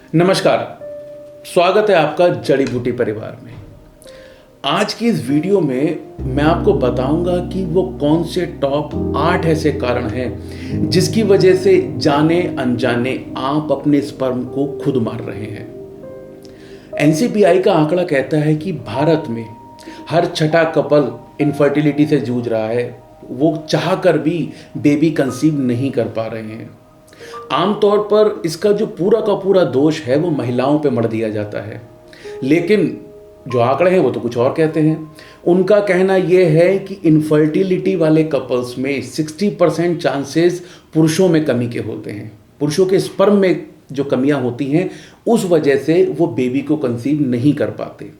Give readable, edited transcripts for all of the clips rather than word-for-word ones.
नमस्कार। स्वागत है आपका जड़ी बूटी परिवार में। आज की इस वीडियो में मैं आपको बताऊंगा कि वो कौन से टॉप 8 ऐसे कारण हैं जिसकी वजह से जाने अनजाने आप अपने स्पर्म को खुद मार रहे हैं। एनसीबीआई का आंकड़ा कहता है कि भारत में हर छठा कपल इनफर्टिलिटी से जूझ रहा है। वो चाह कर भी बेबी कंसीव नहीं कर पा रहे हैं। आमतौर पर इसका जो पूरा का पूरा दोष है वो महिलाओं पे मढ़ दिया जाता है, लेकिन जो आंकड़े हैं वो तो कुछ और कहते हैं। उनका कहना यह है कि इनफर्टिलिटी वाले कपल्स में 60% चांसेस पुरुषों में कमी के होते हैं। पुरुषों के स्पर्म में जो कमियां होती हैं उस वजह से वो बेबी को कंसीव नहीं कर पाते।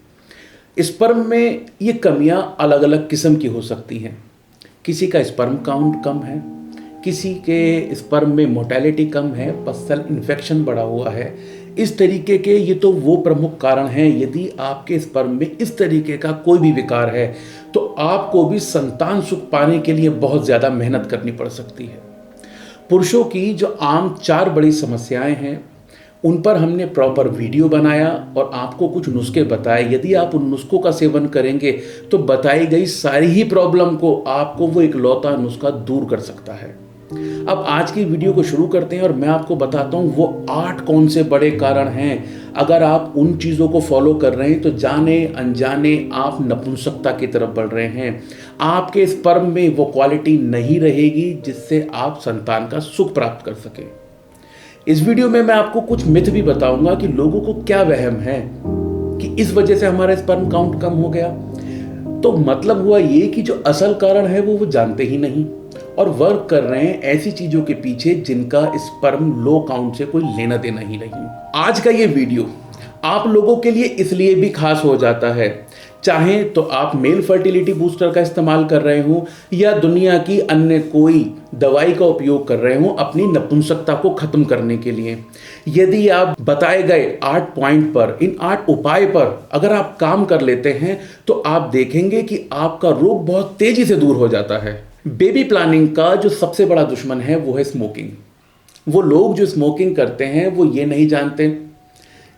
स्पर्म में ये कमियां अलग अलग किस्म की हो सकती हैं। किसी का स्पर्म काउंट कम है, किसी के स्पर्म में मोर्टेलिटी कम है, पस्सल इन्फेक्शन बढ़ा हुआ है। इस तरीके के ये तो वो प्रमुख कारण हैं। यदि आपके स्पर्म में इस तरीके का कोई भी विकार है तो आपको भी संतान सुख पाने के लिए बहुत ज़्यादा मेहनत करनी पड़ सकती है। पुरुषों की जो आम 4 बड़ी समस्याएं हैं उन पर हमने प्रॉपर वीडियो बनाया और आपको कुछ नुस्खे बताए। यदि आप उन नुस्खों का सेवन करेंगे तो बताई गई सारी ही प्रॉब्लम को आपको वो इकलौता नुस्खा दूर कर सकता है। अब आज की वीडियो को शुरू करते हैं और मैं आपको बताता हूं वो 8 कौन से बड़े कारण हैं। अगर आप उन चीज़ों को फॉलो कर रहे हैं तो जाने अनजाने आप नपुंसकता की तरफ बढ़ रहे हैं। आपके स्पर्म में वो क्वालिटी नहीं रहेगी जिससे आप संतान का सुख प्राप्त कर सकें। इस वीडियो में मैं आपको कुछ मिथ भी बताऊंगा कि लोगों को क्या वहम है कि इस वजह से हमारा स्पर्म काउंट कम हो गया। तो मतलब हुआ ये कि जो असल कारण है वो जानते ही नहीं और वर्क कर रहे हैं ऐसी चीजों के पीछे जिनका स्पर्म लो काउंट से कोई लेना देना ही नहीं। आज का ये वीडियो आप लोगों के लिए इसलिए भी खास हो जाता है, चाहे तो आप मेल फर्टिलिटी बूस्टर का इस्तेमाल कर रहे हो या दुनिया की अन्य कोई दवाई का उपयोग कर रहे हो अपनी नपुंसकता को खत्म करने के लिए। यदि आप बताए गए 8 पॉइंट पर, इन 8 उपाय पर अगर आप काम कर लेते हैं तो आप देखेंगे कि आपका रोग बहुत तेजी से दूर हो जाता है। बेबी प्लानिंग का जो सबसे बड़ा दुश्मन है वो है स्मोकिंग। वो लोग जो स्मोकिंग करते हैं वो ये नहीं जानते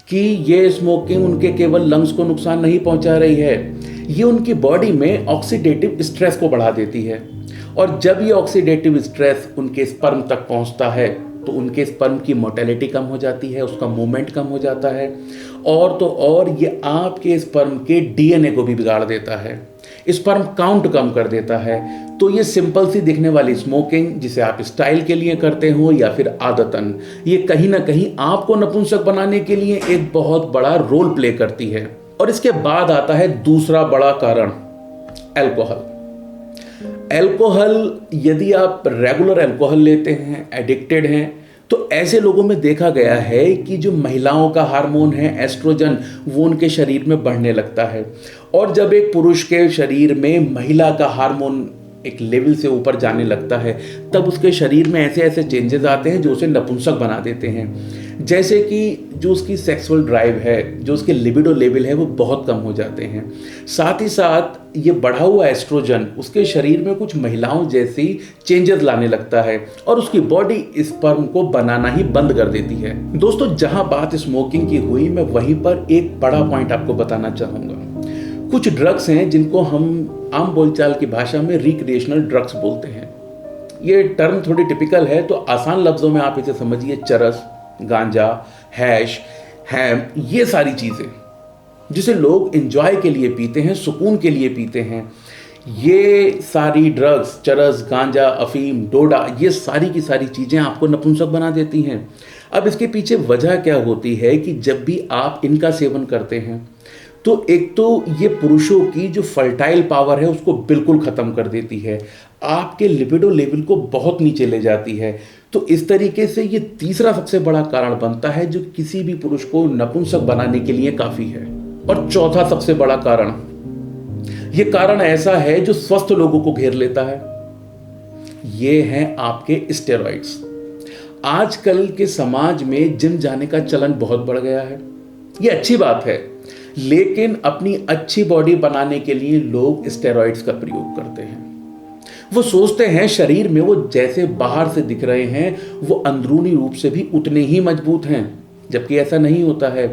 कि ये स्मोकिंग उनके केवल लंग्स को नुकसान नहीं पहुंचा रही है, ये उनकी बॉडी में ऑक्सीडेटिव स्ट्रेस को बढ़ा देती है। और जब ये ऑक्सीडेटिव स्ट्रेस उनके स्पर्म तक पहुंचता है तो उनके स्पर्म की मोर्टेलिटी कम हो जाती है, उसका मूवमेंट कम हो जाता है और तो और ये आपके स्पर्म के डीएनए को भी बिगाड़ देता है, स्पर्म काउंट कम कर देता है। तो ये सिंपल सी दिखने वाली स्मोकिंग जिसे आप स्टाइल के लिए करते हो या फिर आदतन, ये कहीं ना कहीं आपको नपुंसक बनाने के लिए एक बहुत बड़ा रोल प्ले करती है। और इसके बाद आता है दूसरा बड़ा कारण, अल्कोहल। अल्कोहल, यदि आप रेगुलर अल्कोहल लेते हैं, एडिक्टेड हैं, तो ऐसे लोगों में देखा गया है कि जो महिलाओं का हार्मोन है एस्ट्रोजन, वो उनके शरीर में बढ़ने लगता है। और जब एक पुरुष के शरीर में महिला का हार्मोन एक लेवल से ऊपर जाने लगता है तब उसके शरीर में ऐसे ऐसे चेंजेस आते हैं जो उसे नपुंसक बना देते हैं। जैसे कि जो उसकी सेक्सुअल ड्राइव है, जो उसके लिबिडो लेवल है वो बहुत कम हो जाते हैं। साथ ही साथ ये बढ़ा हुआ एस्ट्रोजन उसके शरीर में कुछ महिलाओं जैसी चेंजेस लाने लगता है और उसकी बॉडी स्पर्म को बनाना ही बंद कर देती है। दोस्तों, जहां बात स्मोकिंग की हुई, मैं वहीं पर एक बड़ा पॉइंट आपको बताना चाहूँगा। कुछ ड्रग्स हैं जिनको हम आम बोलचाल की भाषा में रिक्रिएशनल ड्रग्स बोलते हैं। ये टर्म थोड़ी टिपिकल है तो आसान लफ्ज़ों में आप इसे समझिए चरस, गांजा, हैश, हैम, ये सारी चीज़ें जिसे लोग एंजॉय के लिए पीते हैं, सुकून के लिए पीते हैं। ये सारी ड्रग्स, चरस, गांजा, अफीम, डोडा, ये सारी की सारी चीज़ें आपको नपुंसक बना देती हैं। अब इसके पीछे वजह क्या होती है कि जब भी आप इनका सेवन करते हैं तो एक तो ये पुरुषों की जो फर्टाइल पावर है उसको बिल्कुल ख़त्म कर देती है, आपके लिबिडो लेवल को बहुत नीचे ले जाती है। तो इस तरीके से ये तीसरा सबसे बड़ा कारण बनता है जो किसी भी पुरुष को नपुंसक बनाने के लिए काफ़ी है। और चौथा सबसे बड़ा कारण, ये कारण ऐसा है जो स्वस्थ लोगों को घेर लेता है, ये हैं आपके स्टेरॉइड्स। आजकल के समाज में जिम जाने का चलन बहुत बढ़ गया है, ये अच्छी बात है, लेकिन अपनी अच्छी बॉडी बनाने के लिए लोग स्टेरॉइड्स का प्रयोग करते हैं। वो सोचते हैं शरीर में वो जैसे बाहर से दिख रहे हैं वो अंदरूनी रूप से भी उतने ही मजबूत हैं। जबकि ऐसा नहीं होता है।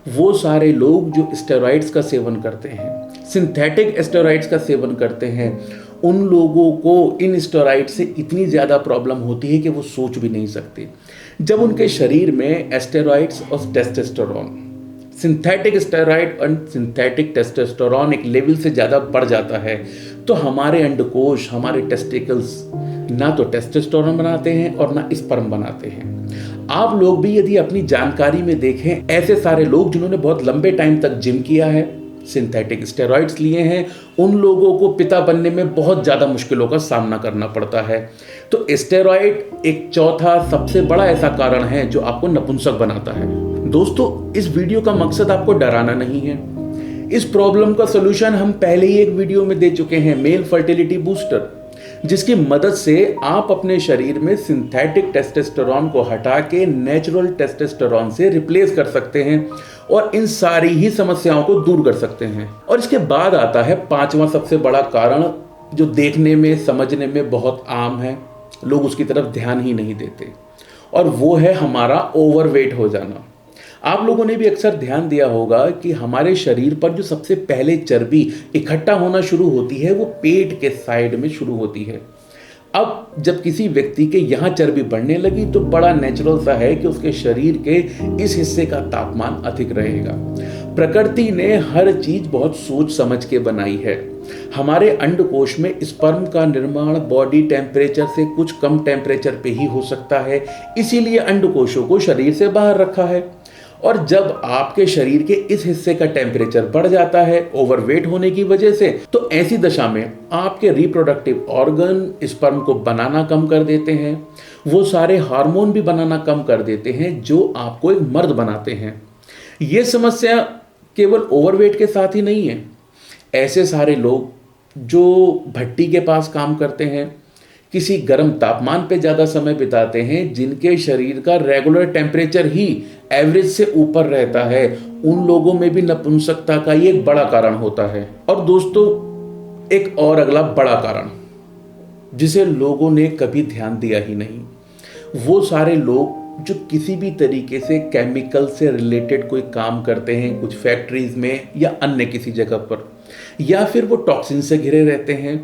वो सारे लोग जो स्टेरॉइड्स का सेवन करते हैं, सिंथेटिक स्टेरॉइड्स का सेवन करते हैं, उन लोगों को इन स्टेरॉइड से इतनी ज़्यादा प्रॉब्लम होती है कि वो सोच भी नहीं सकते। जब उनके शरीर में स्टेरॉइड्स और टेस्टोस्टेरोन, सिंथेटिक स्टेरॉइड और सिंथेटिक टेस्टोस्टेरोन एक लेवल से ज़्यादा बढ़ जाता है, तो हमारे अंडकोश, हमारे टेस्टिकल्स ना तो टेस्टोस्टेरोन बनाते हैं और ना स्पर्म बनाते हैं। आप लोग भी यदि अपनी जानकारी में देखें, ऐसे सारे लोग जिन्होंने बहुत लंबे टाइम तक जिम किया है, सिंथेटिक स्टेरॉइड्स लिए हैं, उन लोगों को पिता बनने में बहुत ज़्यादा मुश्किलों का सामना करना पड़ता है। तो स्टेरॉइड एक चौथा सबसे बड़ा ऐसा कारण है जो आपको नपुंसक बनाता है। दोस्तों, इस वीडियो का मकसद आपको डराना नहीं है। इस प्रॉब्लम का सोल्यूशन हम पहले ही एक वीडियो में दे चुके हैं, मेल फर्टिलिटी बूस्टर, जिसकी मदद से आप अपने शरीर में सिंथेटिक टेस्टोस्टेरोन को हटा के नेचुरल टेस्टोस्टेरोन से रिप्लेस कर सकते हैं और इन सारी ही समस्याओं को दूर कर सकते हैं। और इसके बाद आता है पांचवा सबसे बड़ा कारण, जो देखने में समझने में बहुत आम है, लोग उसकी तरफ ध्यान ही नहीं देते, और वो है हमारा ओवरवेट हो जाना। आप लोगों ने भी अक्सर ध्यान दिया होगा कि हमारे शरीर पर जो सबसे पहले चर्बी इकट्ठा होना शुरू होती है वो पेट के साइड में शुरू होती है। अब जब किसी व्यक्ति के यहाँ चर्बी बढ़ने लगी तो बड़ा नेचुरल सा है कि उसके शरीर के इस हिस्से का तापमान अधिक रहेगा। प्रकृति ने हर चीज बहुत सोच समझ के बनाई है। हमारे अंडकोश में स्पर्म का निर्माण बॉडी टेम्परेचर से कुछ कम टेम्परेचर पे ही हो सकता है, इसीलिए अंडकोशों को शरीर से बाहर रखा है। और जब आपके शरीर के इस हिस्से का टेम्परेचर बढ़ जाता है ओवरवेट होने की वजह से, तो ऐसी दशा में आपके रिप्रोडक्टिव ऑर्गन स्पर्म को बनाना कम कर देते हैं, वो सारे हार्मोन भी बनाना कम कर देते हैं जो आपको एक मर्द बनाते हैं। ये समस्या केवल ओवरवेट के साथ ही नहीं है। ऐसे सारे लोग जो भट्टी के पास काम करते हैं, किसी गर्म तापमान पे ज़्यादा समय बिताते हैं, जिनके शरीर का रेगुलर टेम्परेचर ही एवरेज से ऊपर रहता है, उन लोगों में भी नपुंसकता का ये एक बड़ा कारण होता है। और दोस्तों, एक और अगला बड़ा कारण जिसे लोगों ने कभी ध्यान दिया ही नहीं, वो सारे लोग जो किसी भी तरीके से केमिकल से रिलेटेड कोई काम करते हैं, कुछ फैक्ट्रीज में या अन्य किसी जगह पर, या फिर वो टॉक्सिन से घिरे रहते हैं।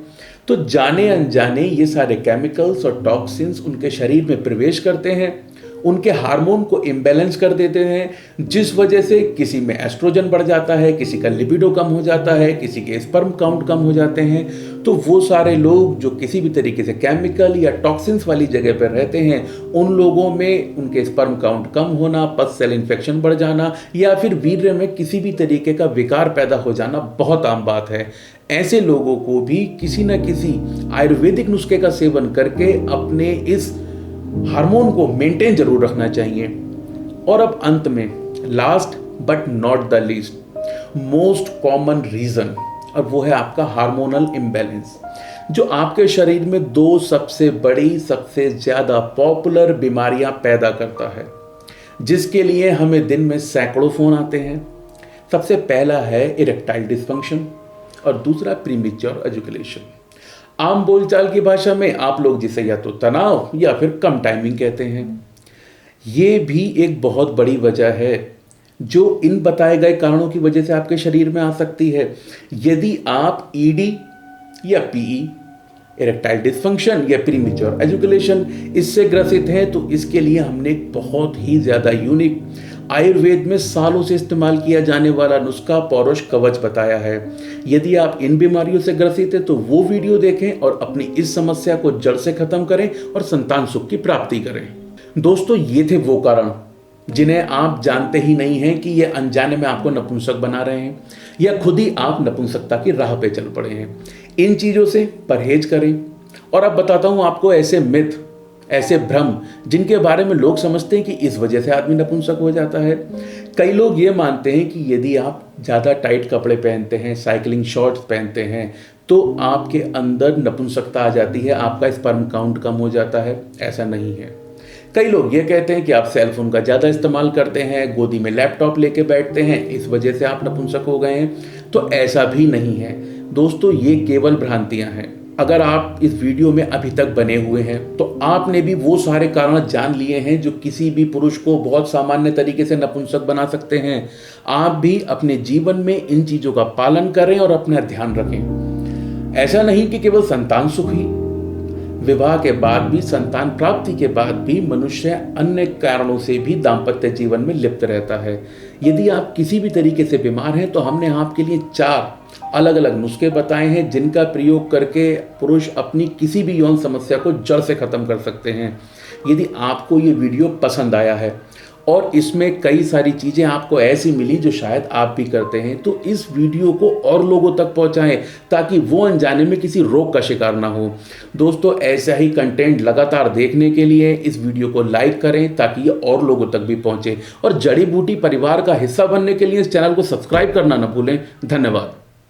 तो जाने अनजाने ये सारे केमिकल्स और टॉक्सिन्स उनके शरीर में प्रवेश करते हैं, उनके हार्मोन को इम्बैलेंस कर देते हैं, जिस वजह से किसी में एस्ट्रोजन बढ़ जाता है, किसी का लिबिडो कम हो जाता है, किसी के स्पर्म काउंट कम हो जाते हैं। तो वो सारे लोग जो किसी भी तरीके से केमिकल या टॉक्सिन्स वाली जगह पर रहते हैं, उन लोगों में उनके स्पर्म काउंट कम होना, पस सेल इन्फेक्शन बढ़ जाना, या फिर वीर्य में किसी भी तरीके का विकार पैदा हो जाना बहुत आम बात है। ऐसे लोगों को भी किसी न किसी आयुर्वेदिक नुस्खे का सेवन करके अपने इस हार्मोन को मेंटेन जरूर रखना चाहिए। और अब अंत में, last but not the least, most common reason, और वो है आपका हार्मोनल इम्बैलेंस, जो आपके शरीर में दो सबसे बड़ी, सबसे ज्यादा पॉपुलर बीमारियां पैदा करता है, जिसके लिए हमें दिन में सैकड़ों फोन आते हैं। सबसे पहला है इरेक्टाइल डिस्फंक्शन और दूसरा प्रीमेच्योर एजुकेशन। आम बोलचाल की भाषा में आप लोग जिसे या तो तनाव या फिर कम टाइमिंग कहते हैं। ये भी एक बहुत बड़ी वजह है जो इन बताए गए कारणों की वजह से आपके शरीर में आ सकती है। यदि आप ईडी या पीई, इरेक्टाइल डिस्फंक्शन या प्रीमेच्योर एजुकेशन, इससे ग्रसित हैं, तो इसके लिए हमने एक बहुत ही ज़्यादा यूनिक आयुर्वेद में सालों से इस्तेमाल किया जाने वाला नुस्खा पौरुष कवच बताया है। यदि आप इन बीमारियों से ग्रसित हैं तो वो वीडियो देखें और अपनी इस समस्या को जड़ से खत्म करें और संतान सुख की प्राप्ति करें। दोस्तों, ये थे वो कारण जिन्हें आप जानते ही नहीं हैं कि ये अनजाने में आपको नपुंसक बना रहे हैं, या खुद ही आप नपुंसकता की राह पे चल पड़े हैं। इन चीज़ों से परहेज करें। और अब बताता हूँ आपको ऐसे मिथ, ऐसे भ्रम जिनके बारे में लोग समझते हैं कि इस वजह से आदमी नपुंसक हो जाता है। कई लोग ये मानते हैं कि यदि आप ज़्यादा टाइट कपड़े पहनते हैं, साइकिलिंग शॉर्ट्स पहनते हैं, तो आपके अंदर नपुंसकता आ जाती है, आपका स्पर्म काउंट कम हो जाता है। ऐसा नहीं है। कई लोग ये कहते हैं कि आप सेल फोन का ज़्यादा इस्तेमाल करते हैं, गोदी में लैपटॉप लेके बैठते हैं, इस वजह से आप नपुंसक हो गए हैं। तो ऐसा भी नहीं है दोस्तों, ये केवल भ्रांतियाँ हैं। अगर आप इस वीडियो में अभी तक बने हुए हैं तो आपने भी वो सारे कारण जान लिए हैं जो किसी भी पुरुष को बहुत सामान्य तरीके से नपुंसक बना सकते हैं। आप भी अपने जीवन में इन चीज़ों का पालन करें और अपना ध्यान रखें। ऐसा नहीं कि केवल संतान सुख ही, विवाह के बाद भी, संतान प्राप्ति के बाद भी मनुष्य अन्य कारणों से भी दाम्पत्य जीवन में लिप्त रहता है। यदि आप किसी भी तरीके से बीमार हैं तो हमने आपके लिए 4 अलग अलग नुस्खे बताए हैं जिनका प्रयोग करके पुरुष अपनी किसी भी यौन समस्या को जड़ से खत्म कर सकते हैं। यदि आपको ये वीडियो पसंद आया है और इसमें कई सारी चीज़ें आपको ऐसी मिली जो शायद आप भी करते हैं, तो इस वीडियो को और लोगों तक पहुंचाएं ताकि वो अनजाने में किसी रोग का शिकार ना हो। दोस्तों, ऐसा ही कंटेंट लगातार देखने के लिए इस वीडियो को लाइक करें ताकि ये और लोगों तक भी पहुंचे, और जड़ी बूटी परिवार का हिस्सा बनने के लिए इस चैनल को सब्सक्राइब करना ना भूलें। धन्यवाद।